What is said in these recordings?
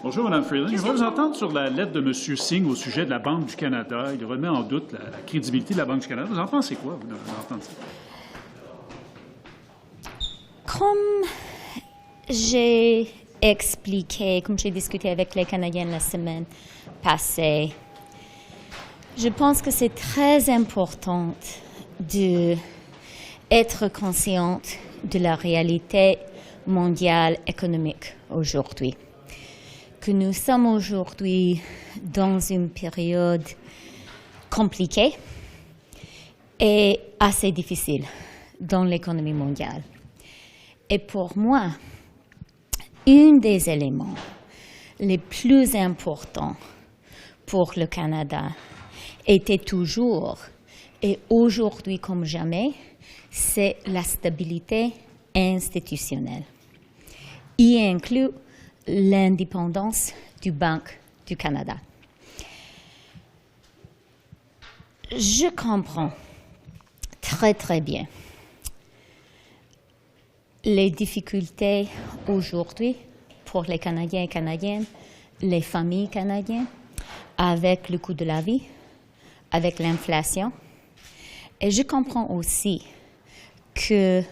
Bonjour, Mme Freeland. Je voudrais vous entendre sur la lettre de M. Singh au sujet de la Banque du Canada. Il remet en doute la crédibilité de la Banque du Canada. Vous en pensez quoi, vous, d'entendre ça? Comme j'ai expliqué, comme j'ai discuté avec les Canadiens la semaine passée, je pense que c'est très important d'être consciente de la réalité mondiale économique aujourd'hui. Que nous sommes aujourd'hui dans une période compliquée et assez difficile dans l'économie mondiale. Et pour moi, un des éléments les plus importants pour le Canada était toujours, et aujourd'hui comme jamais, c'est la stabilité institutionnelle. Y inclut l'indépendance du Banque du Canada. Je comprends très très bien les difficultés aujourd'hui pour les Canadiens et Canadiennes, les familles canadiennes, avec le coût de la vie, avec l'inflation. Et je comprends aussi que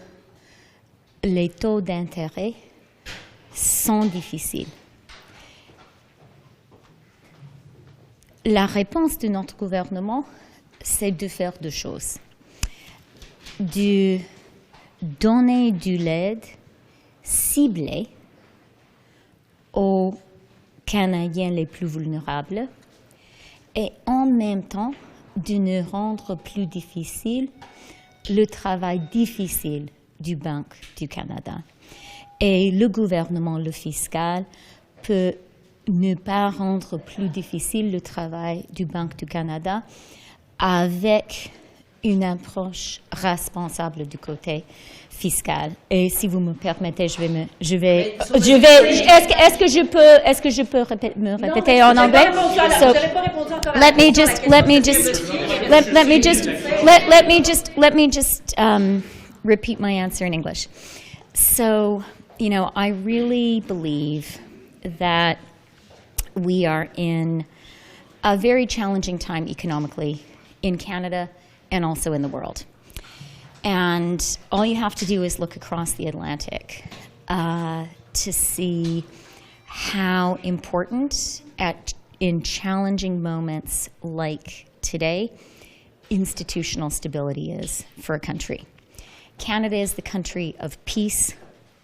les taux d'intérêt sont difficiles. La réponse de notre gouvernement, c'est de faire deux choses. De donner de l'aide ciblée aux Canadiens les plus vulnérables et en même temps de nous rendre plus difficile le travail difficile du Banque du Canada. Et le gouvernement, le fiscal, peut ne pas rendre plus difficile le travail du Banque du Canada avec une approche responsable du côté fiscal. Et si vous me permettez, est-ce que je peux me répéter en anglais? Let me just repeat my answer in English. So, you know, I really believe that we are in a very challenging time economically in Canada and also in the world. And all you have to do is look across the Atlantic to see how important in challenging moments like today, institutional stability is for a country. Canada is the country of peace,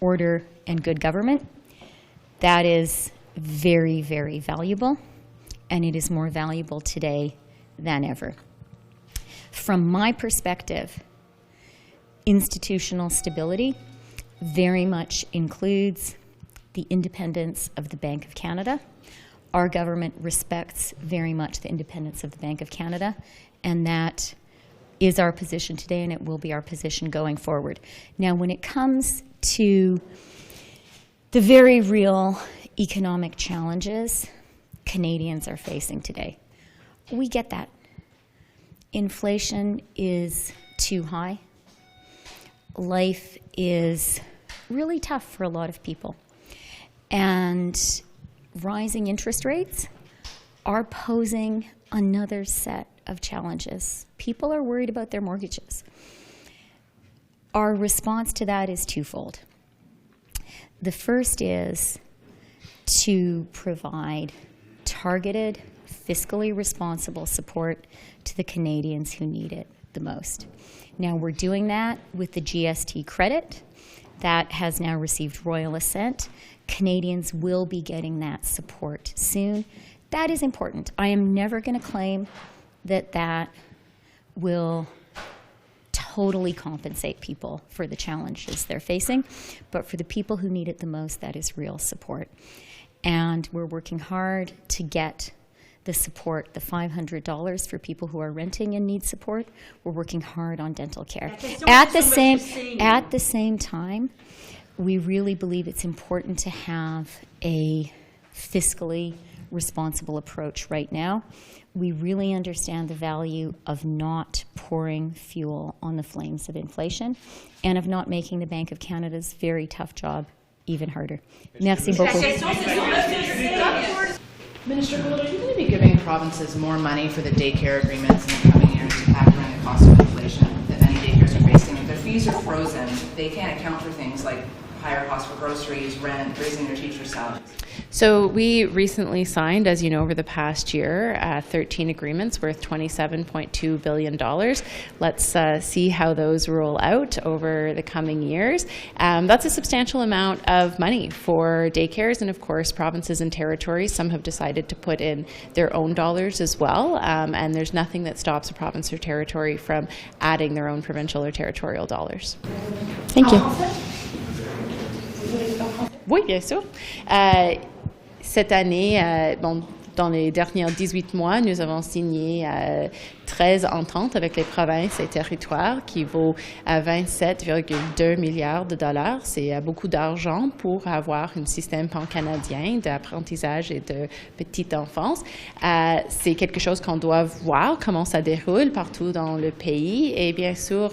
order, and good government. That is very, very valuable, and it is more valuable today than ever. From my perspective, institutional stability very much includes the independence of the Bank of Canada. Our government respects very much the independence of the Bank of Canada, and that is our position today, and it will be our position going forward. Now, when it comes to the very real economic challenges Canadians are facing today, we get that. Inflation is too high. Life is really tough for a lot of people. And rising interest rates are posing another set of challenges. People are worried about their mortgages. Our response to that is twofold. The first is to provide targeted, fiscally responsible support to the Canadians who need it the most. Now, we're doing that with the GST credit. That has now received royal assent. Canadians will be getting that support soon. That is important. I am never going to claim that that will totally compensate people for the challenges they're facing, but for the people who need it the most, that is real support. And we're working hard to get the support, the $500 for people who are renting and need support. We're working hard on dental care. At the same time, we really believe it's important to have a fiscally responsible approach right now. We really understand the value of not pouring fuel on the flames of inflation and of not making the Bank of Canada's very tough job even harder. Merci beaucoup. Minister Gould, are you going to be giving provinces more money for the daycare agreements in the coming years to factor in the cost of inflation that many daycares are facing? If their fees are frozen, they can't account for things like higher costs for groceries, rent, raising their teachers' salaries. So we recently signed, as you know, over the past year, 13 agreements worth $27.2 billion. Let's see how those roll out over the coming years. That's a substantial amount of money for daycares, and of course, provinces and territories. Some have decided to put in their own dollars as well, and there's nothing that stops a province or territory from adding their own provincial or territorial dollars. Thank you. Oui, bien sûr. Cette année, dans les derniers 18 mois, nous avons signé 13 ententes avec les provinces et territoires qui vaut 27,2 milliards de dollars. C'est beaucoup d'argent pour avoir un système pan-canadien d'apprentissage et de petite enfance. C'est quelque chose qu'on doit voir comment ça déroule partout dans le pays. Et bien sûr,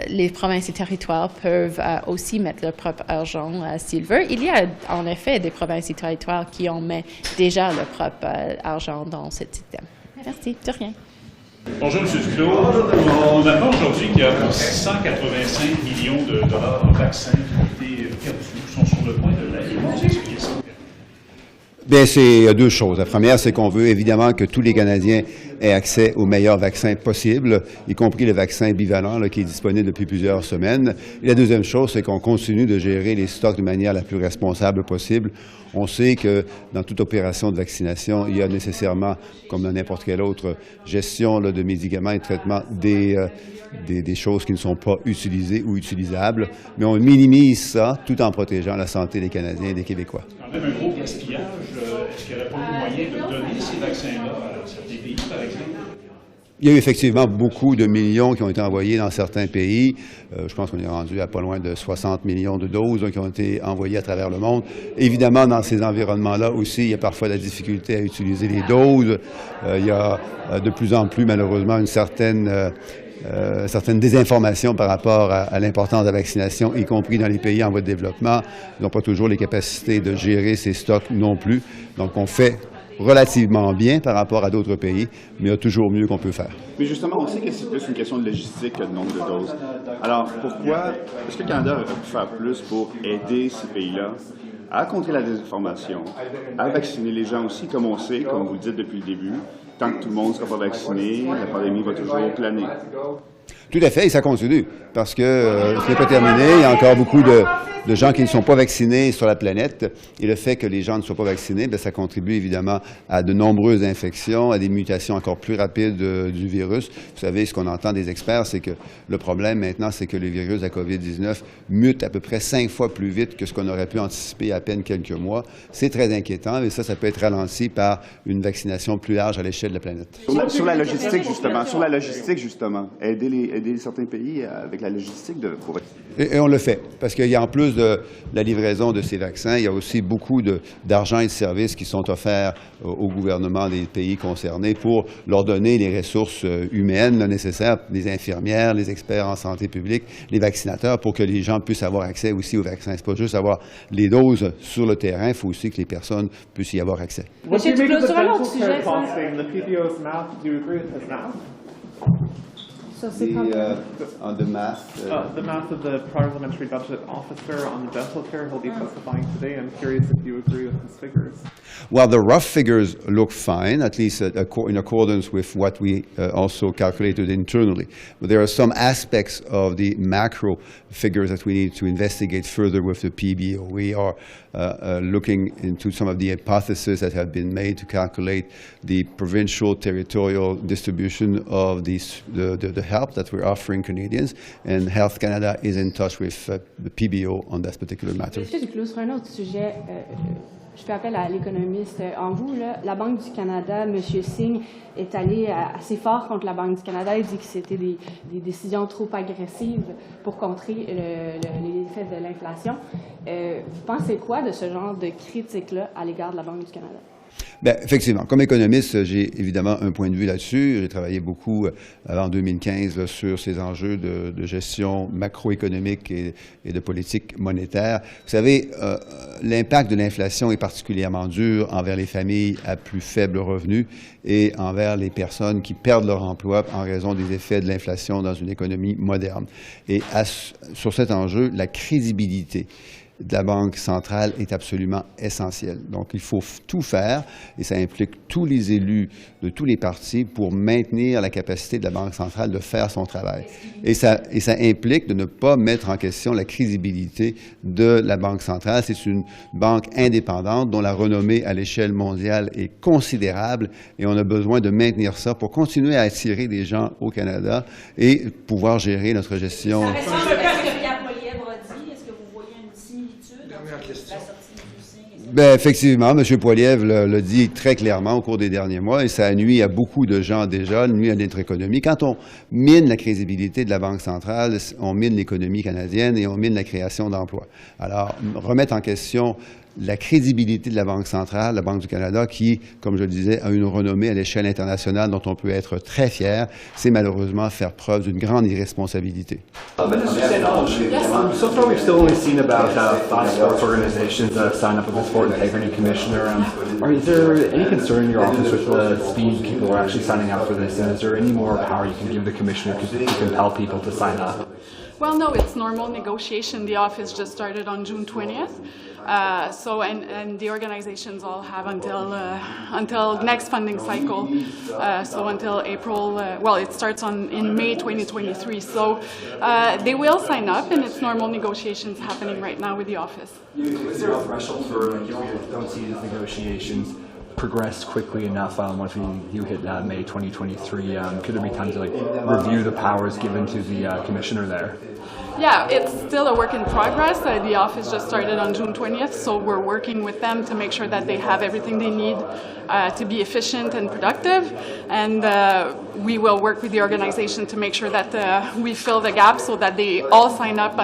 les provinces et territoires peuvent aussi mettre leur propre argent s'ils veulent. Il y a en effet des provinces et territoires qui en mettent déjà leur propre argent dans ce système. Merci, de rien. Bonjour, M. Duclos. On apprend aujourd'hui qu'il y a 685 millions de dollars en vaccins qui ont été perdus, sont sur le point de l'année. Comment vous expliquez ça? Bien, c'est deux choses. La première, c'est qu'on veut évidemment que tous les Canadiens aient accès aux meilleurs vaccins possibles, y compris le vaccin bivalent là, qui est disponible depuis plusieurs semaines. Et la deuxième chose, c'est qu'on continue de gérer les stocks de manière la plus responsable possible. On sait que dans toute opération de vaccination, il y a nécessairement, comme dans n'importe quelle autre gestion là, de médicaments et de traitements, des choses qui ne sont pas utilisées ou utilisables, mais on minimise ça tout en protégeant la santé des Canadiens et des Québécois. Quand même un gros gaspillage. Est-ce qu'il n'y aurait pas eu moyen de donner ces vaccins-là à certains pays, par exemple? Il y a eu effectivement beaucoup de millions qui ont été envoyés dans certains pays. Je pense qu'on est rendu à pas loin de 60 millions de doses qui ont été envoyées à travers le monde. Évidemment, dans ces environnements-là aussi, il y a parfois la difficulté à utiliser les doses. Il y a de plus en plus, malheureusement, une certaine désinformation par rapport à l'importance de la vaccination, y compris dans les pays en voie de développement. Ils n'ont pas toujours les capacités de gérer ces stocks non plus. Donc, on fait relativement bien par rapport à d'autres pays, mais il y a toujours mieux qu'on peut faire. Mais justement, on sait que c'est plus une question de logistique que de nombre de doses. Alors, pourquoi est-ce que le Canada aurait pu faire plus pour aider ces pays-là à contrer la désinformation, à vacciner les gens aussi, comme on sait, comme vous dites depuis le début, tant que tout le monde ne sera pas vacciné, la pandémie va toujours planer. Tout à fait, et ça continue, parce que ce n'est pas terminé. Il y a encore beaucoup de gens qui ne sont pas vaccinés sur la planète. Et le fait que les gens ne soient pas vaccinés, bien, ça contribue évidemment à de nombreuses infections, à des mutations encore plus rapides du virus. Vous savez, ce qu'on entend des experts, c'est que le problème maintenant, c'est que le virus de la COVID-19 mute à peu près 5 fois plus vite que ce qu'on aurait pu anticiper il y a à peine quelques mois. C'est très inquiétant, et ça peut être ralenti par une vaccination plus large à l'échelle de la planète. Sur la logistique, justement, aider certains pays avec la logistique pour vacciner. Et on le fait, parce qu'il y a en plus de la livraison de ces vaccins, il y a aussi beaucoup d'argent et de services qui sont offerts au gouvernement des pays concernés pour leur donner les ressources humaines là, nécessaires, les infirmières, les experts en santé publique, les vaccinateurs, pour que les gens puissent avoir accès aussi aux vaccins. C'est pas juste avoir les doses sur le terrain, il faut aussi que les personnes puissent y avoir accès. Monsieur Duclos, sur un autre sujet, On the math. The math of the parliamentary budget officer on the dental care, he'll be testifying today. I'm curious if you agree with his figures. Well, the rough figures look fine, at least in accordance with what we also calculated internally. But there are some aspects of the macro figures that we need to investigate further with the PBO. We are looking into some of the hypotheses that have been made to calculate the provincial territorial distribution of the help that we're offering Canadians, and Health Canada is in touch with the PBO on that particular matter. Monsieur Duclos, sur un autre sujet, je fais appel à l'économiste en vous. Là, la Banque du Canada, M. Singh, est allé assez fort contre la Banque du Canada. Il dit que c'était des décisions trop agressives pour contrer les effets de l'inflation. Vous pensez quoi de ce genre de critique-là à l'égard de la Banque du Canada? Bien, effectivement, comme économiste, j'ai évidemment un point de vue là-dessus. J'ai travaillé beaucoup avant 2015 là, sur ces enjeux de gestion macroéconomique et de politique monétaire. Vous savez, l'impact de l'inflation est particulièrement dur envers les familles à plus faible revenu et envers les personnes qui perdent leur emploi en raison des effets de l'inflation dans une économie moderne. Et sur cet enjeu, la crédibilité de la Banque centrale est absolument essentielle. Donc, il faut tout faire, et ça implique tous les élus de tous les partis pour maintenir la capacité de la Banque centrale de faire son travail. Et ça implique de ne pas mettre en question la crédibilité de la Banque centrale. C'est une banque indépendante dont la renommée à l'échelle mondiale est considérable, et on a besoin de maintenir ça pour continuer à attirer des gens au Canada et pouvoir gérer notre gestion. Ça ressemble un peu à ce que Pierre Poilievre a dit. Est-ce que vous voyez une similitude entre la sortie du signe? Bien, effectivement, M. Poilievre l'a dit très clairement au cours des derniers mois, et ça nuit à beaucoup de gens déjà, nuit à notre économie. Quand on mine la crédibilité de la Banque centrale, on mine l'économie canadienne et on mine la création d'emplois. Alors, remettre en question la crédibilité de la Banque centrale, la Banque du Canada, qui, comme je le disais, a une renommée à l'échelle internationale dont on peut être très fier, c'est malheureusement faire preuve d'une grande irresponsabilité. So far, we've still only seen about 5 sports organizations sign up with the Sport Integrity Commissioner. Is there any concern in your office with the speed people are actually signing up for this? And is there any more power you can give the commissioner to compel people to sign up? Well, no, it's normal negotiation. The office just started on June 20th. And the organizations all have until next funding cycle, so until April, it starts in May 2023. So they will sign up, and it's normal negotiations happening right now with the office. Is there a threshold for, we don't see these negotiations progress quickly enough once you hit May 2023? Could there be time to review the powers given to the commissioner there? Yeah, it's still a work in progress. The office just started on June 20th, so we're working with them to make sure that they have everything they need to be efficient and productive. And we will work with the organization to make sure that we fill the gap so that they all sign up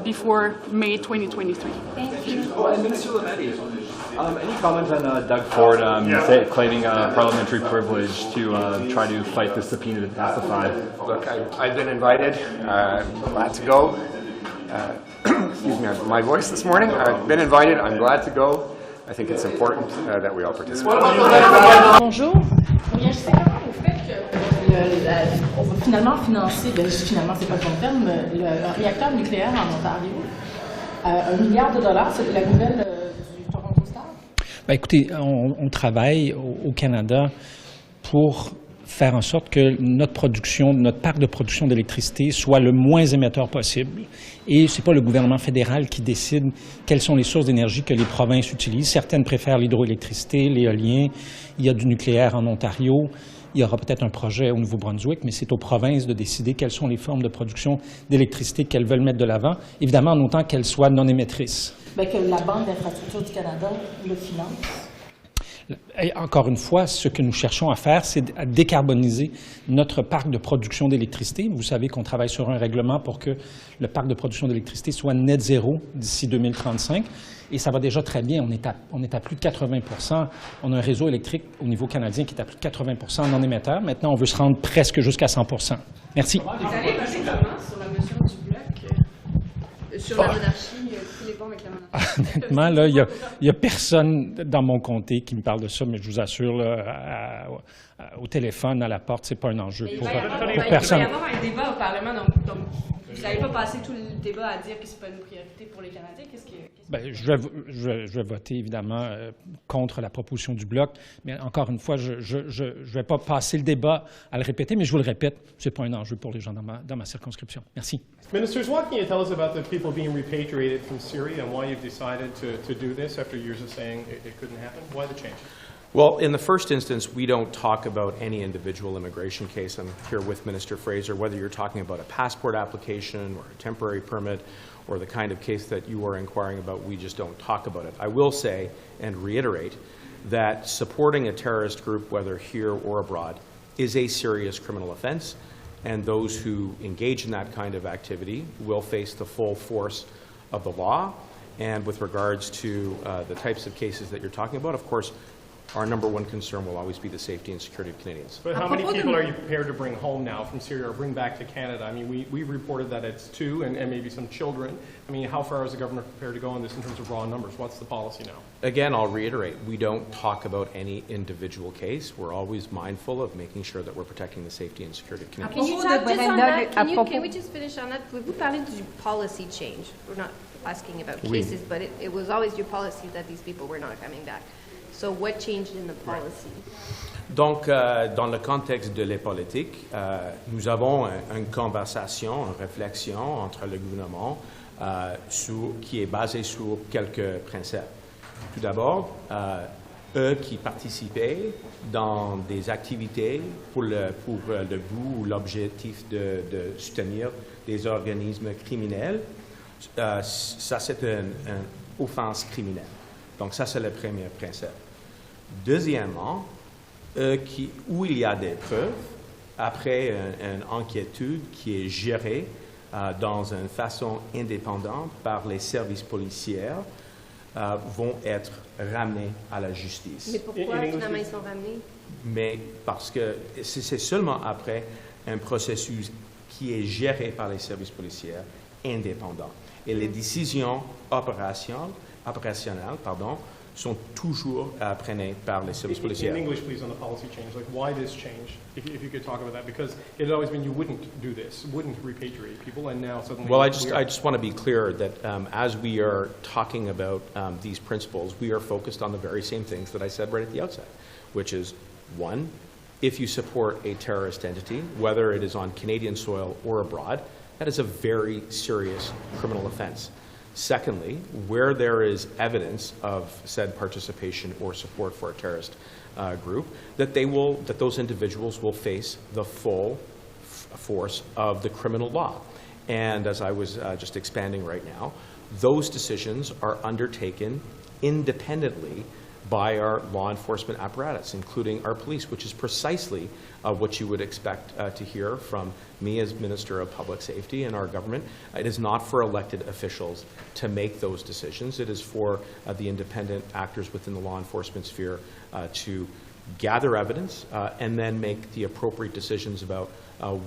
before May 2023. Thank you. Minister Lametti, any comments on Doug Ford claiming parliamentary privilege to try to fight the subpoena to testify? Look, I've been invited. Glad to go. Excuse me, my voice this morning. I've been invited. I'm glad to go. I think it's important that we all participate. Bonjour. Réagissez comment au fait qu'on va finalement financer, finalement c'est pas le bon terme, un réacteur nucléaire en Ontario, $1 milliard, c'est la nouvelle du Toronto Star? Ben, écoutez, on travaille au Canada pour faire en sorte que notre parc de production d'électricité soit le moins émetteur possible. Et ce n'est pas le gouvernement fédéral qui décide quelles sont les sources d'énergie que les provinces utilisent. Certaines préfèrent l'hydroélectricité, l'éolien. Il y a du nucléaire en Ontario. Il y aura peut-être un projet au Nouveau-Brunswick, mais c'est aux provinces de décider quelles sont les formes de production d'électricité qu'elles veulent mettre de l'avant, évidemment en autant qu'elles soient non émettrices. Bien, que la Banque d'infrastructure du Canada le finance. Et encore une fois, ce que nous cherchons à faire, c'est à décarboniser notre parc de production d'électricité. Vous savez qu'on travaille sur un règlement pour que le parc de production d'électricité soit net zéro d'ici 2035. Et ça va déjà très bien. On est à plus de 80%. On a un réseau électrique au niveau canadien qui est à plus de 80% non émetteur. Maintenant, on veut se rendre presque jusqu'à 100%. Merci. Vous allez passer comment sur la motion du bloc, sur la monarchie, tous les bons avec la monarchie? Honnêtement, là, il y a personne dans mon comté qui me parle de ça, mais je vous assure, là, au téléphone, à la porte, c'est pas un enjeu pour personne. Il va y avoir un débat au Parlement, donc vous n'allez pas passer tout le débat à dire que c'est pas une priorité pour les Canadiens. Je vais voter évidemment contre la proposition du Bloc, mais encore une fois, je vais pas passer le débat à le répéter, mais je vous le répète, c'est pas un enjeu pour les gens dans ma circonscription. Merci. Ministers, what can you tell us about the people being repatriated from Syria and why you've decided to do this after years of saying it couldn't happen? Why the change? Well, in the first instance, we don't talk about any individual immigration case. I'm here with Minister Fraser, whether you're talking about a passport application or a temporary permit or the kind of case that you are inquiring about, we just don't talk about it. I will say and reiterate that supporting a terrorist group, whether here or abroad, is a serious criminal offense, and those who engage in that kind of activity will face the full force of the law. And with regards to the types of cases that you're talking about, of course, our number one concern will always be the safety and security of Canadians. But how many people are you prepared to bring home now from Syria or bring back to Canada? I mean, we've reported that it's 2 and maybe some children. I mean, how far is the government prepared to go on this in terms of raw numbers? What's the policy now? Again, I'll reiterate, we don't talk about any individual case. We're always mindful of making sure that we're protecting the safety and security of Canadians. Can you talk just on that? Can we just finish on that? Pouvez-vous parler du policy change? We're not asking about cases, but it was always your policy that these people were not coming back. So what changed in the policy? Donc, dans le contexte de la politique, nous avons une conversation, une réflexion entre le gouvernement qui est basée sur quelques principes. Tout d'abord, eux qui participaient dans des activités pour le but ou l'objectif de soutenir des organismes criminels, ça c'est une offense criminelle. Donc ça c'est le premier principe. Deuxièmement, où il y a des preuves, après une inquiétude qui est gérée dans une façon indépendante par les services policiers, vont être ramenés à la justice. Mais pourquoi finalement ils sont ramenés? Mais parce que c'est seulement après un processus qui est géré par les services policiers indépendants. Et les décisions opérationnelles, sont toujours prises par les services policiers. In English, please, on the policy change. Like, why this change? If you could talk about that, because it had always been you wouldn't do this, wouldn't repatriate people, and now suddenly. Well, I just want to be clear that as we are talking about these principles, we are focused on the very same things that I said right at the outset, which is, one, if you support a terrorist entity, whether it is on Canadian soil or abroad, that is a very serious criminal offense. Secondly, where there is evidence of said participation or support for a terrorist group, that those individuals will face the full force of the criminal law. And as I was just expanding right now, those decisions are undertaken independently by our law enforcement apparatus, including our police, which is precisely what you would expect to hear from me as Minister of Public Safety and our government. It is not for elected officials to make those decisions. It is for the independent actors within the law enforcement sphere to gather evidence and then make the appropriate decisions about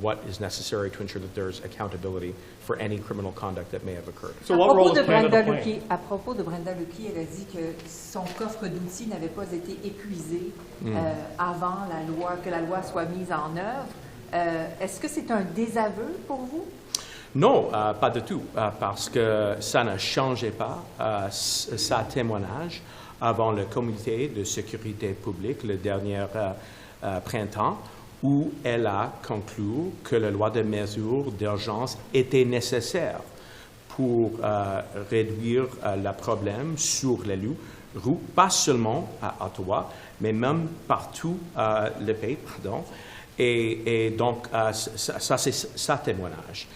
what is necessary to ensure that there's accountability for any criminal conduct that may have occurred. So what role is Canada playing? À propos de Brenda Lucki, elle a dit que son coffre d'outils n'avait pas été épuisé avant que la loi soit mise en œuvre. Est-ce que c'est un désaveu pour vous? Non, pas du tout, parce que ça ne changeait pas sa témoignage avant le comité de sécurité publique le dernier printemps, où elle a conclu que la loi de mesures d'urgence était nécessaire pour réduire le problème sur les rues, pas seulement à Ottawa, mais même partout le pays, Et donc, ça c'est sa témoignage.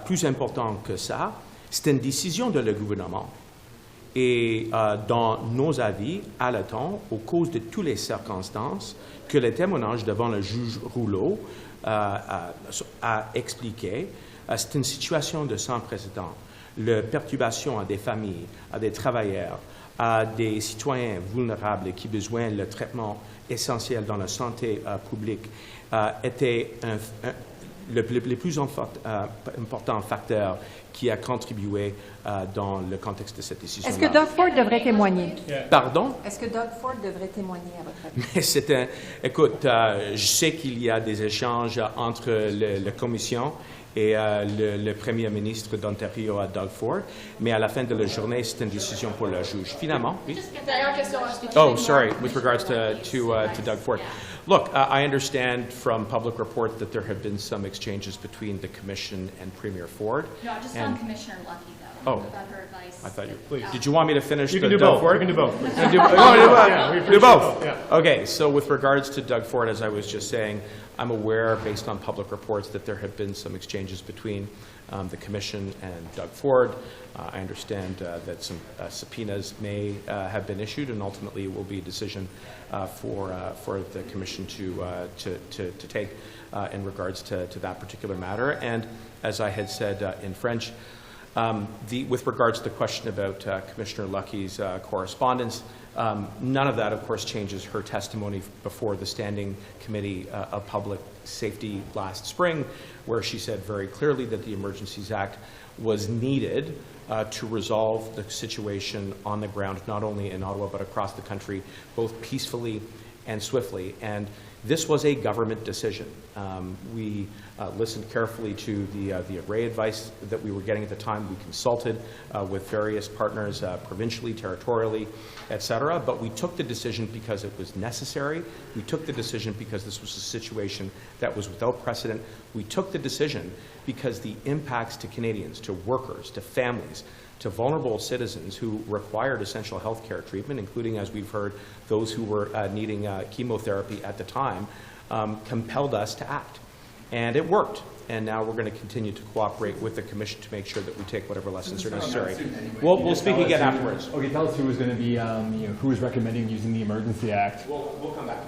Plus important que ça, c'est une décision de le gouvernement. Et dans nos avis, à le temps, au cause de toutes les circonstances, que le témoignage devant le juge Rouleau a expliqué, c'est une situation de sans précédent. La perturbation à des familles, à des travailleurs, à des citoyens vulnérables qui ont besoin de traitement essentiel dans la santé publique était le plus important facteur qui a contribué dans le contexte de cette décision. Est-ce que Doug Ford devrait témoigner? Pardon? Est-ce que Doug Ford devrait témoigner à votre avis? Mais écoute, je sais qu'il y a des échanges entre la Commission et le Premier ministre d'Ontario, Doug Ford, mais à la fin de la journée, c'est une décision pour le juge. Finalement, oui? Oh, sorry, with regards to Doug Ford. Look, I understand from public reports that there have been some exchanges between the Commission and Premier Ford. No, just on Commissioner Lucky, though. Oh. About her advice. I thought did you want me to finish You the can do Doug both. Ford? You can do both. Do both. Yeah. Okay, so with regards to Doug Ford, as I was just saying, I'm aware, based on public reports, that there have been some exchanges between the Commission and Doug Ford. I understand that some subpoenas may have been issued, and ultimately it will be a decision for the Commission to take in regards to that particular matter. And as I had said in French, With regards to the question about Commissioner Lucky's correspondence, none of that, of course, changes her testimony before the Standing Committee of Public Safety last spring, where she said very clearly that the Emergencies Act was needed to resolve the situation on the ground, not only in Ottawa but across the country, both peacefully and swiftly. And this was a government decision. We listened carefully to the array advice that we were getting at the time. We consulted with various partners provincially, territorially, et cetera. But we took the decision because it was necessary. We took the decision because this was a situation that was without precedent. We took the decision because the impacts to Canadians, to workers, to families, to vulnerable citizens who required essential health care treatment, including, as we've heard, those who were needing chemotherapy at the time, compelled us to act. And it worked. And now we're going to continue to cooperate with the Commission to make sure that we take whatever lessons are necessary. We'll speak again afterwards. Okay, tell us who was going to be, who was recommending using the Emergency Act. We'll come back.